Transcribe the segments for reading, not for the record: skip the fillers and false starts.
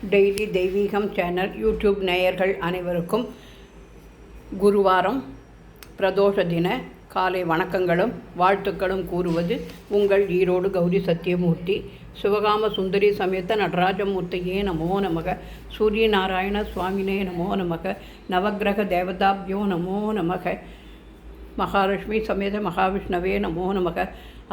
Daily தெய்வீகம் channel YouTube நேயர்கள் அனைவருக்கும் குருவாரம் பிரதோஷ தின காலை வணக்கங்களும் வாழ்த்துக்களும் கூறுவது உங்கள் ஈரோடு கௌரி சத்தியமூர்த்தி. சிவகாம சுந்தரி சமேத நடராஜமூர்த்தியே நமோ நமக. சூரியநாராயண சுவாமினே நமோ நமக. நவகிரக தேவதாபியோ நமோ நமக. மகாலட்சுமி சமேத மகாவிஷ்ணவே நமோ நமக.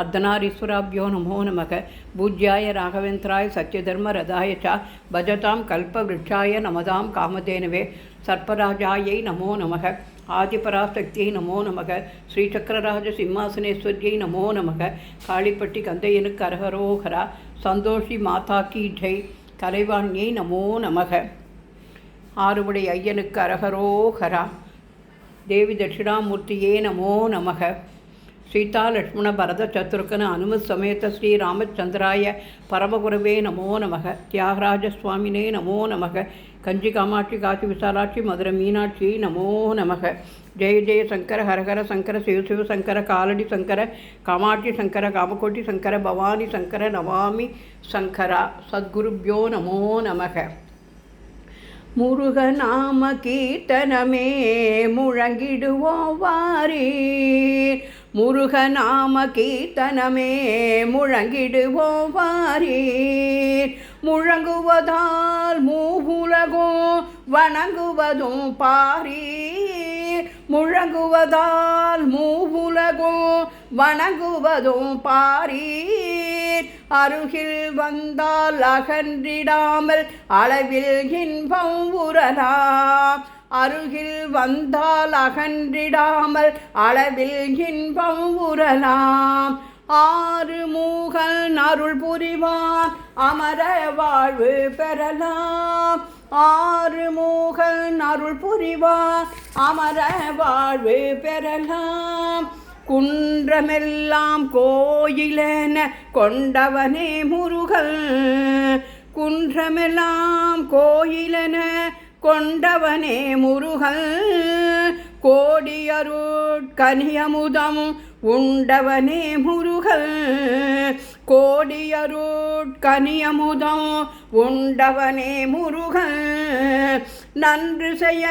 அர்த்தநாரீஸ்வராபியோ நமோ நமக. பூஜ்யாய ராகவேந்திராய சத்யதர்ம ரதாய ச பஜதாம் கல்பவ்ருட்சாய நமதாம் காமதேனவே சர்ப்பராஜாயை நமோ நமக. ஆதிபராசக்தியை நமோ நமக. ஸ்ரீசக்கரராஜ சிம்மாசனேஸ்வரியை நமோ நமக. காளிப்பட்டி கந்தையனுக்கு அரகரோகரா. சந்தோஷி மாதா கி ஜெய். கலைவாணியை நமோ நமக. ஆறுபடை ஐயனுக்கு அரகரோகரா. தேவி தட்சிணாமூர்த்தியே நமோ நமக. சீதா லக்ஷ்மண பரத சத்ருக்கன அனுமத் சமேத ஸ்ரீ ராமச்சந்திராய பரமகுரவே நமோ நமக. தியாகராஜ சுவாமினே நமோ நமக. கஞ்சி காமாட்சி காசி விசாலாட்சி மதுரை மீனாட்சி நமோ நமக. ஜெய ஜெய சங்கர ஹரஹர சங்கர சிவ சிவ சங்கர காலடி சங்கர காமாட்சி சங்கர காமகோட்டி சங்கர பவானி சங்கர நமாமி சங்கரா. சத்குருப்யோ நமோ நமக. முருகநாம கீர்த்தனமே முழங்கிடுவோம் வாரீர். முருகநாம கீர்த்தனமே முழங்கிடுவோம் வாரீர். முழங்குவதால் மூவுலகும் வணங்குவதும் பாரீர். முழங்குவதால் மூவுலகும் வணங்குவதும் பாரீர். அருகில் வந்தால் அகன்றிடாமல் அளவில் இன்பம் உறலாம். அருகில் வந்தால் அகன்றிடாமல் அளவில் இன்பம் உறலாம். ஆறு மூகன் அருள் புரிவான் அமர வாழ்வு பெறலாம். ஆறு மூகன் அருள் புரிவான் அமர வாழ்வு பெறலாம். குன்றமெல்லாம் கோயிலென கொண்டவனே முருகன். குன்றமெல்லாம் கோயிலென கொண்டவனே முருகன். கோடியருட் கனியமுதம் உண்டவனே முருகன். கோடியருட் கனியமுதம் உண்டவனே முருகன். நன்று செய்ய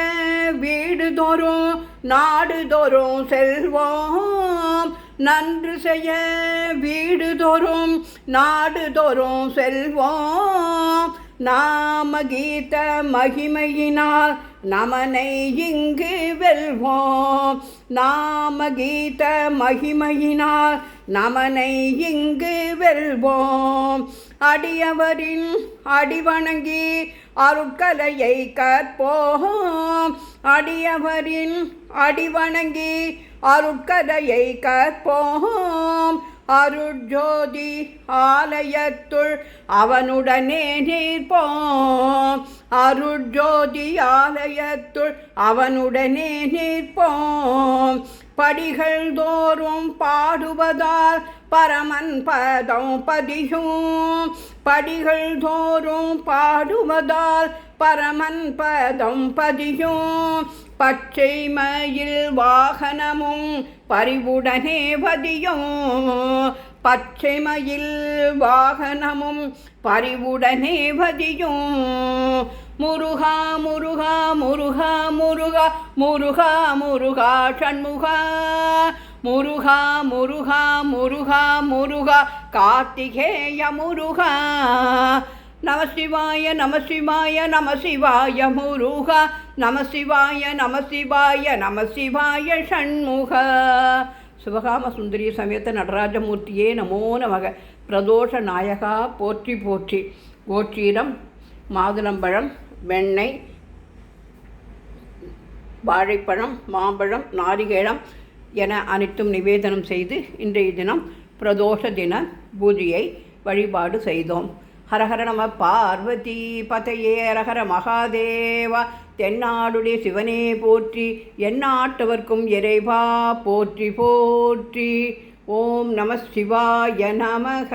வீடு தோறும் நாடு தோறும் செல்வோம். நன்று செய்ய வீடு தோறும் நாடு தோறும் செல்வோம். நாம கீத மகிமையினால் நமனை இங்கு வெல்வோம். நாம கீத மகிமையினால் நமனை இங்கு வெல்வோம். அடியவரின் அடிவணங்கி அருட்கலையை கற்போம். அடியவரின் அடிவணங்கி அருட்கலையை கற்போம். அருட்ஜோதி ஆலயத்துள் அவனுடனே நிற்போம். அருட்ஜோதி ஆலயத்துள் அவனுடனே நிற்போம். படிகள் தோறும் பாடுவதால் பரமன் பதம் பதியும். படிகள் தோறும் பாடுவதால் பரமன் பதம் பதியும். பச்சை மயில் வாகனமும் பரிவுடனே பதியும். பச்சை மயில் வாகனமும் பரிவுடனே பதியும். முருகா முருகா முருகா முருகா முருகா முருகா ஷண்முகா. முருகா முருகா முருகா முருகா கார்த்திகேய முருகா. நமசிவாய நமசிவாய நமசிவாய முருகா. நமசிவாய நமசிவாய நமசிவாய ஷண்முக. சிவகாம சுந்தரி சமேத நடராஜமூர்த்தியே நமோ நமக. பிரதோஷ நாயகா போற்றி போற்றி. கோச்சீரம் மாதுளம்பழம் வெண்ணெய் வாழைப்பழம் மாம்பழம் நாரிகேளம் என அனைத்தும் நிவேதனம் செய்து இன்றைய தினம் பிரதோஷ தின பூஜையை வழிபாடு செய்தோம். ஹரஹர நம பார்வதி பதையே ஹரஹர மகாதேவா. தென்னாடுடைய சிவனே போற்றி. எந்நாட்டவர்க்கும் இறைவா போற்றி போற்றி. ஓம் நம சிவாய நமக.